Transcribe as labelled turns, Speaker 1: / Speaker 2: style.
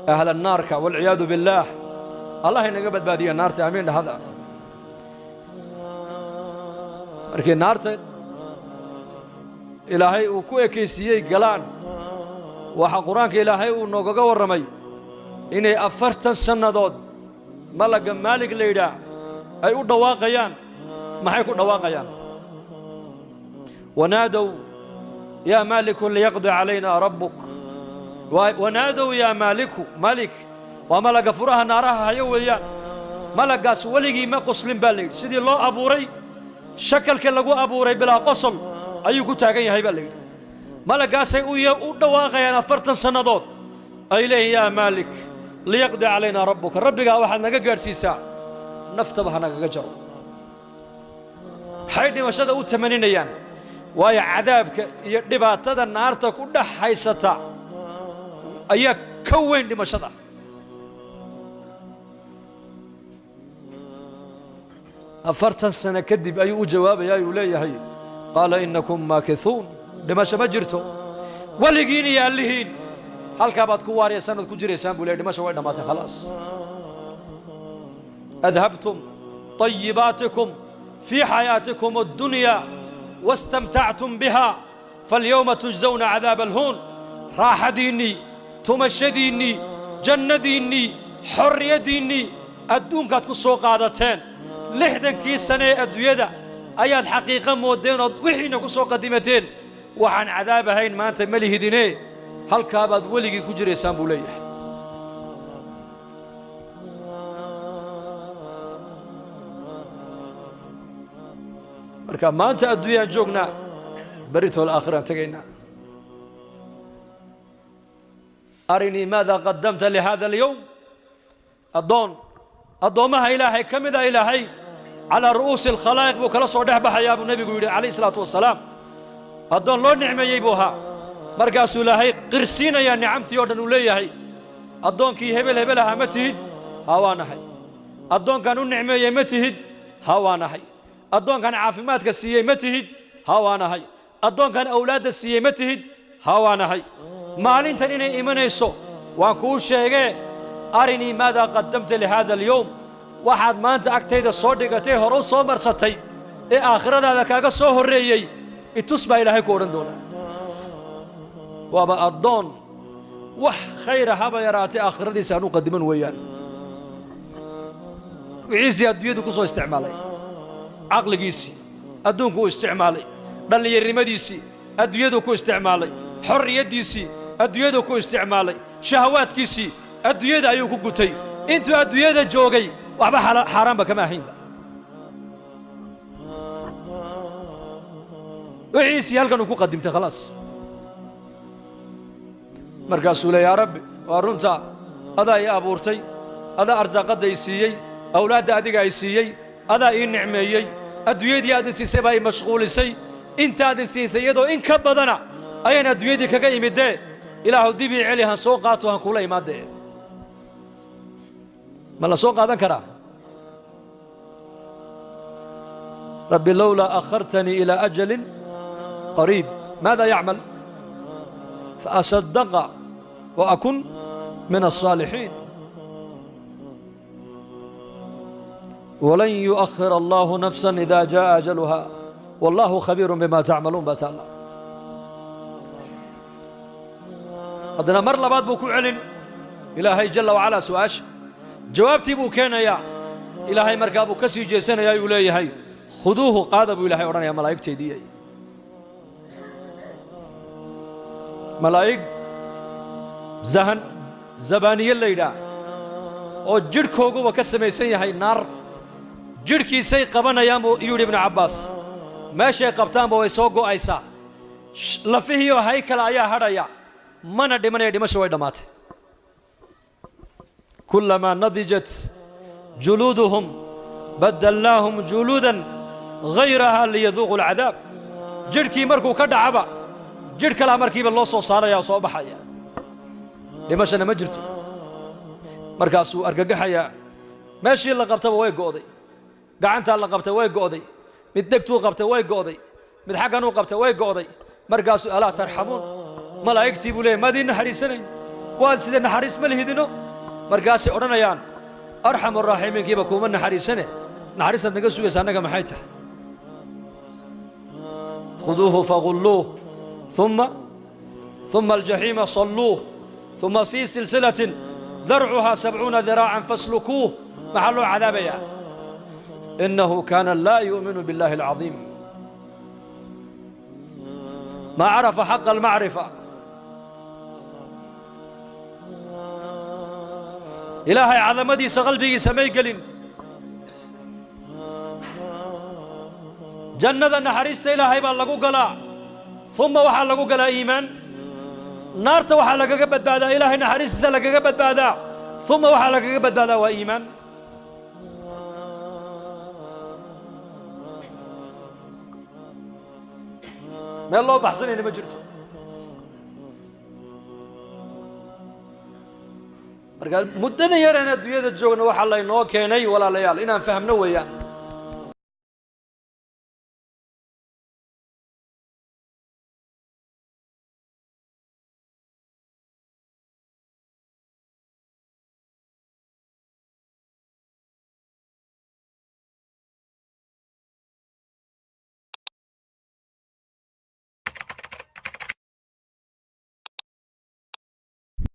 Speaker 1: أهل النار والعياذ بالله الله ينقبض بادية النار آمين هذا markii naarta ilaahay uu ku ekeysiyay galaan waxa quraanka ilaahay uu noogaga waramay inay 40 sanadood malaga maalig leeyda ay u dhawaaqayaan maxay ku dhawaaqayaan wanaadaw ya malik liyaqdi alayna rabbuk wanaadaw ya malik wa malaga furaha naaraha hayo weeyaan malagaas waligii ma qoslin baa leeyay sidii loo abuuray shakalka lagu abuuray bilaa qosol ayuu ku taagan yahay baa leeyay malagaasay u dhawaaqayaan 40 sanadood ay leeyeen ya malik liyaqdi alayna rabbuka rabbiga waxaad naga gaarsiisaa naftaba hanaga jaro haydi washada u tamaninayaan waayo cadaabka iyo dhibaatada naarta ku dhaxaysata ayaa ka weyn dhimashada أفرت سنة كذب أي جواب يا يولي قال إنكم ماكثون دمشق ما جرتوا ولقيني يا اللهين هل كابت كوار يا سنة كجري سان بولي دمشق وين ما خلاص أذهبتم طيباتكم في حياتكم الدنيا واستمتعتم بها فاليوم تجزون عذاب الهون راح ديني تمشي ديني جنة ديني حرية ديني أدونك تكسو قادتين لحدنكii sane adduunyada ayaad xaqiiqo moodeen oo wixiina ku soo qadimateen waxaan cadaab ahayn maanta malihidine halka baad waligii ku jireysaan buu leeyahay marka maanta adduunyada joogna baritool aakhira tagayna arini maada qaddamta li hada al-yawm adoomaha ilaahay kamida ilaahay على رؤوس الخلائق وكلا صدح بحيا ابو النبي عليه الصلاه والسلام ادون لو نعميي بوها markaas ilaahay qirsiinaya nicamtii oo dhan uu leeyahay adoonkii hebel aha ma tihid hawaanahay adoonkan u nicmeeyay ma tihid hawaanahay adoonkan caafimaadka siiyay ma tihid hawaanahay adoonkan awlaad siiyay ma tihid hawaanahay maalintan inay imanayso waan ku sheegay arini maada qaddamta li hada al-yawm waxaad maanta agtayda soo dhigatay hore soo marsatay ee aakhiradaada kaaga soo horeeyay itus baa ilaahay ku oran doona waaba adoon wax khayr haba yaraatay aakhiradiisa aanu qadiman weeyaan wiisi adduunyadu ku soo isticmaalay aqligiisi adduunku uu isticmaalay dhalinyarimadiisi adduunyadu ku isticmaalay xorriyadiisi adduunyadu ku isticmaalay shahawaadkiisi adduunyada ayuu ku gutay intuu adduunyada joogay waxba xaraam ba kama ahayn wiisi halkan uu ku qadimtay khalaas markaasuu leeyahay yaa rabbi waa runta adaa ii abuurtay adaa arsaaqada ii siiyey awlaadda adiga ii siiyey adaa ii nicmeeyey adduunyadii aad siisay baa ii mashquulisay intaadin siisay iyadoo in ka badana ayaan adduunyadii kaga imidee ilaahu dib ii celi han soo qaato han kula imaadee ما لا سوق هذا كرا ربي لولا أخرتني إلى أجل قريب ماذا يعمل فأصدق وأكن من الصالحين ولن يؤخر الله نفسا إذا جاء أجلها والله خبير بما تعملون بتعالى هذا مر لبعض بوكو علن إلهي جل وعلا سواش جوابتي بو كان يا إلهي مركابو كسي جيسان يا يوليهي خذوه قادبوا إلهي ورانيا ملائكتي دي ملائك زهن زبانية الليلة oo jirkooguba ka samaysan yahay naar jirkiisay qabanayaan buu yiri ibn Abbas meeshay qabtaanba way soo go'aysaa lafihiyo haykal ayaa hadhaya mana dhimanay dhimasho way dhamaatay كلما نضجت جلودهم بدلناهم جلودا غيرها ليذوقوا العذاب جركي مركو كدعبا جرك لا مركي بالله سو صاريا سو بخايا dhimasana ma jirto markaasuu argagaxaya meeshii la qabtaba way go'day gacanta la qabtay way go'day mid degtuu qabtay way go'day mid xaqan uu qabtay way go'day markaasuu ala tarxamuun malaa'iktii buu leeyahay madina hariisanay وان سيدي نحريس ملي هدينو مرقاسي أورانيان أرحم الراحمين كيبا كومن نحريسني نحريسة نقصو يسانك محيته خذوه فغلوه ثم الجحيم صلوه ثم في سلسلة ذرعها 70 ذراعا فاسلكوه محل عذابيا إنه كان لا يؤمن بالله العظيم ما عرف حق المعرفة إلهي عظمتي سقلبي سمي قلن جنة نحرست إلهي بالله قلا ثم وحال لقو قلا إيمان نارت وحال لقى قبت بعدا إلهي نحرست لقى قبت بعدا ثم وحال لقى قبت بعدا وإيمان ما الله بحسن إني ما جرت قال مدنا يرى أن الدنيا تجونا وحال الله إنه كيني ولا ليال إنا فهمنا وياه